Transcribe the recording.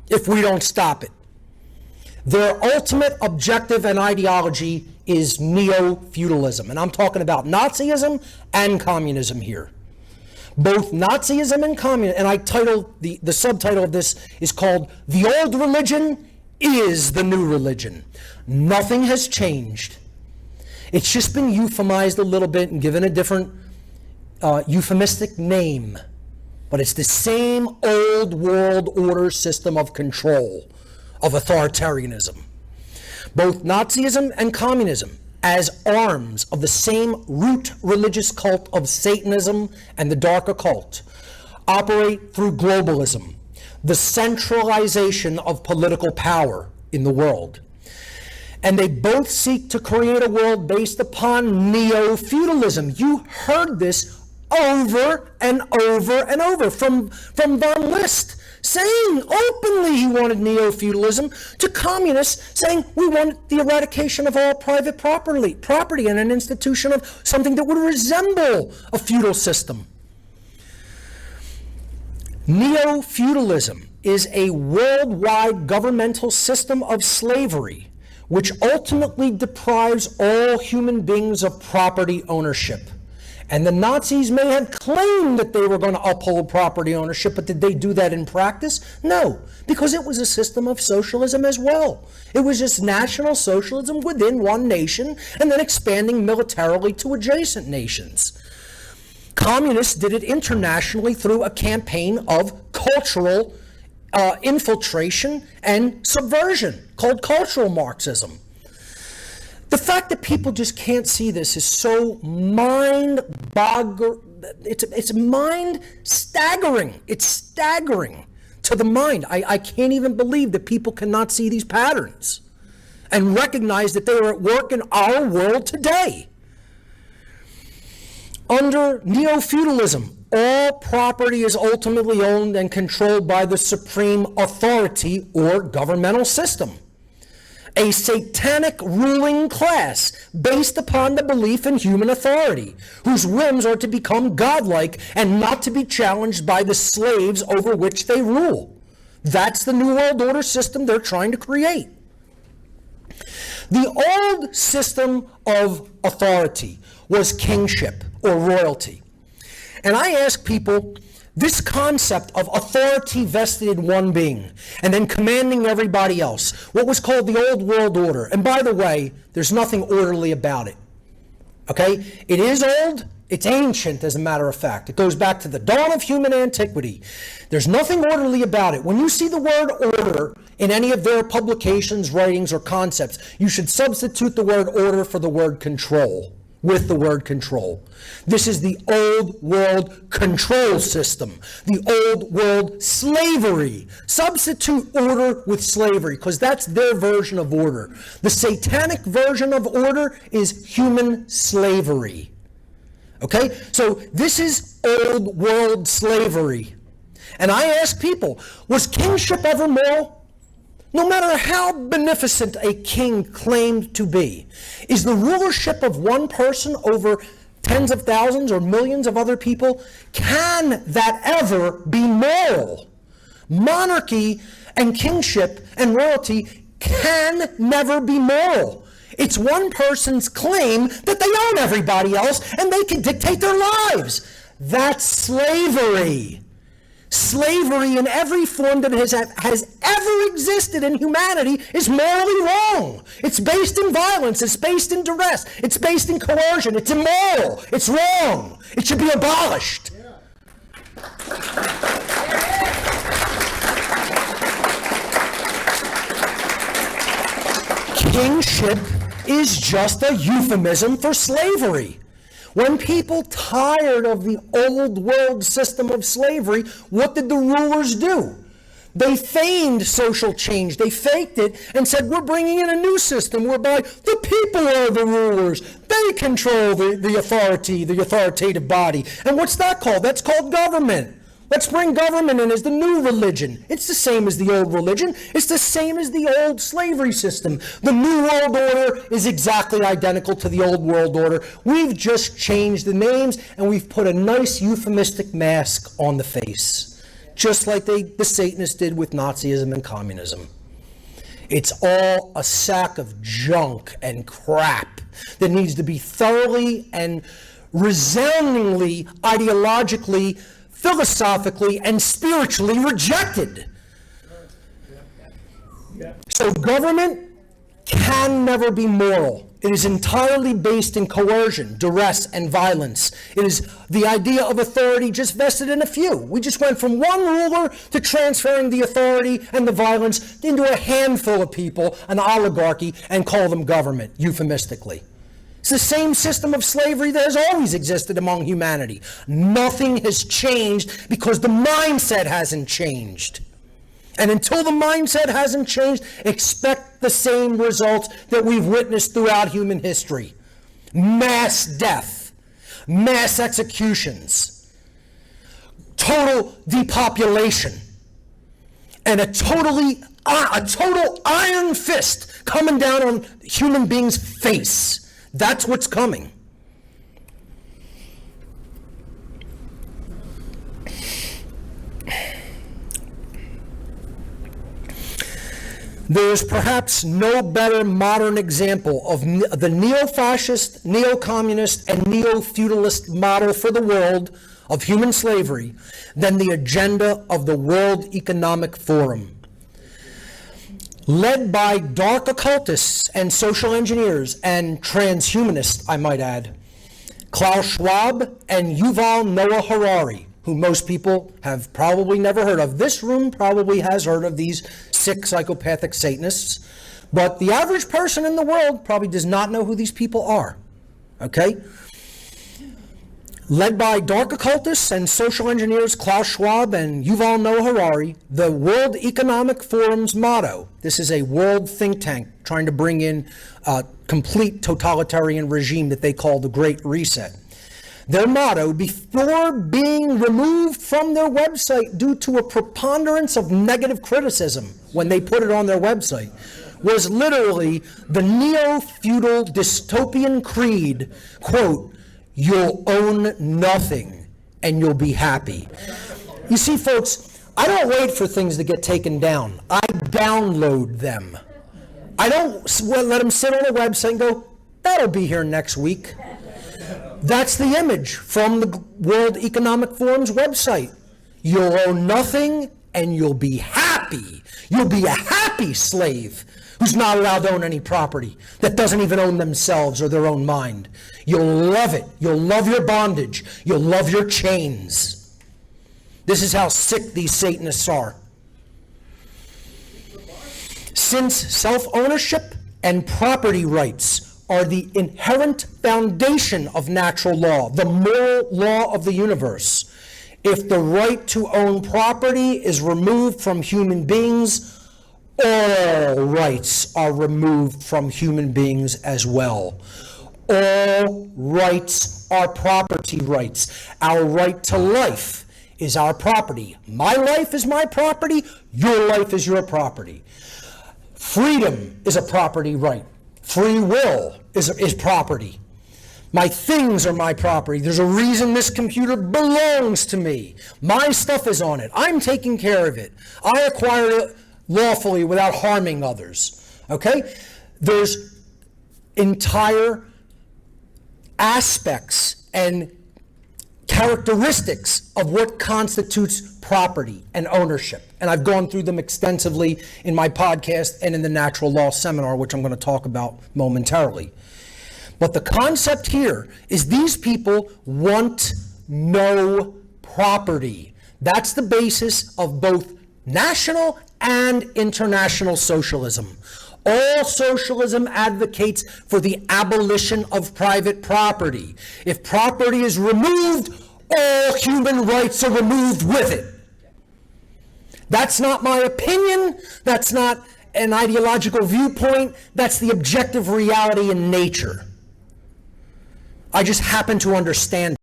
if we don't stop it. Their ultimate objective and ideology is Neo-Feudalism. And I'm talking about Nazism and communism here. Both Nazism and communism, and I titled, the subtitle of this is called "The Old Religion is the New Religion." Nothing has changed. It's just been euphemized a little bit and given a different euphemistic name. But it's the same old world order system of control, of authoritarianism. Both Nazism and communism, as arms of the same root religious cult of Satanism and the dark occult, operate through globalism, the centralization of political power in the world. And they both seek to create a world based upon Neo-Feudalism. You heard this over and over and over from von List, saying openly he wanted Neo-Feudalism, to communists saying we want the eradication of all private property and an institution of something that would resemble a feudal system. Neo-Feudalism is a worldwide governmental system of slavery which ultimately deprives all human beings of property ownership. And the Nazis may have claimed that they were going to uphold property ownership, but did they do that in practice? No, because it was a system of socialism as well. It was just national socialism within one nation and then expanding militarily to adjacent nations. Communists did it internationally through a campaign of cultural infiltration and subversion called cultural Marxism. The fact that people just can't see this is so mind-boggling. It's mind-staggering. It's staggering to the mind. I can't even believe that people cannot see these patterns and recognize that they are at work in our world today. Under Neo-Feudalism, all property is ultimately owned and controlled by the supreme authority or governmental system, a satanic ruling class based upon the belief in human authority, whose whims are to become godlike and not to be challenged by the slaves over which they rule. That's the New World Order system they're trying to create. The old system of authority was kingship or royalty. And I ask people, this concept of authority vested in one being and then commanding everybody else, what was called the Old World Order. And by the way, there's nothing orderly about it. Okay? It is old, it's ancient as a matter of fact. It goes back to the dawn of human antiquity. There's nothing orderly about it. When you see the word order in any of their publications, writings, or concepts, you should substitute the word order for the word control. With the word control. This is the old world control system, the old world slavery. Substitute order with slavery, because that's their version of order. The satanic version of order is human slavery. Okay? So this is old world slavery. And I ask people, was kingship ever moral? No matter how beneficent a king claimed to be, is the rulership of one person over tens of thousands or millions of other people, can that ever be moral? Monarchy and kingship and royalty can never be moral. It's one person's claim that they own everybody else and they can dictate their lives. That's slavery. Slavery in every form that has ever existed in humanity is morally wrong. It's based in violence. It's based in duress. It's based in coercion. It's immoral. It's wrong. It should be abolished. Kingship is just a euphemism for slavery. When people tired of the old world system of slavery, what did the rulers do? They feigned social change. They faked it and said, we're bringing in a new system whereby the people are the rulers. They control the authority, the authoritative body. And what's that called? That's called government. Let's bring government in as the new religion. It's the same as the old religion. It's the same as the old slavery system. The New World Order is exactly identical to the Old World Order. We've just changed the names and we've put a nice euphemistic mask on the face. just like the Satanists did with Nazism and communism. It's all a sack of junk and crap that needs to be thoroughly and resoundingly, ideologically, philosophically, and spiritually rejected. So government can never be moral. It is entirely based in coercion, duress, and violence. It is the idea of authority just vested in a few. We just went from one ruler to transferring the authority and the violence into a handful of people, an oligarchy, and call them government, euphemistically. It's the same system of slavery that has always existed among humanity. Nothing has changed because the mindset hasn't changed. And until the mindset hasn't changed, expect the same results that we've witnessed throughout human history. Mass death, mass executions, total depopulation, and a total iron fist coming down on human beings' face. That's what's coming. There is perhaps no better modern example of the neo-fascist, neo-communist, and neo-feudalist model for the world of human slavery than the agenda of the World Economic Forum. Led by dark occultists and social engineers and transhumanists, I might add, Klaus Schwab and Yuval Noah Harari, who most people have probably never heard of. This room probably has heard of these sick psychopathic Satanists, but the average person in the world probably does not know who these people are, okay? Led by dark occultists and social engineers Klaus Schwab and Yuval Noah Harari, the World Economic Forum's motto, this is a world think tank trying to bring in a complete totalitarian regime that they call the Great Reset. Their motto, before being removed from their website due to a preponderance of negative criticism when they put it on their website, was literally the neo-feudal dystopian creed, quote, "You'll own nothing and you'll be happy." You see, folks, I don't wait for things to get taken down. I download them. I don't let them sit on a website and go, that'll be here next week. That's the image from the World Economic Forum's website. You'll own nothing and you'll be happy. You'll be a happy slave who's not allowed to own any property, that doesn't even own themselves or their own mind. You'll love it. You'll love your bondage. You'll love your chains. This is how sick these Satanists are. Since self-ownership and property rights are the inherent foundation of natural law, the moral law of the universe, if the right to own property is removed from human beings, all rights are removed from human beings as well. All rights are property rights. Our right to life is our property. My life is my property. Your life is your property. Freedom is a property right. Free will is property. My things are my property. There's a reason this computer belongs to me. My stuff is on it. I'm taking care of it. I acquired it lawfully without harming others. Okay? There's entire aspects and characteristics of what constitutes property and ownership. And I've gone through them extensively in my podcast and in the natural law seminar, which I'm going to talk about momentarily. But the concept here is these people want no property. That's the basis of both national and international socialism. All socialism advocates for the abolition of private property. If property is removed, all human rights are removed with it. That's not my opinion. That's not an ideological viewpoint. That's the objective reality in nature. I just happen to understand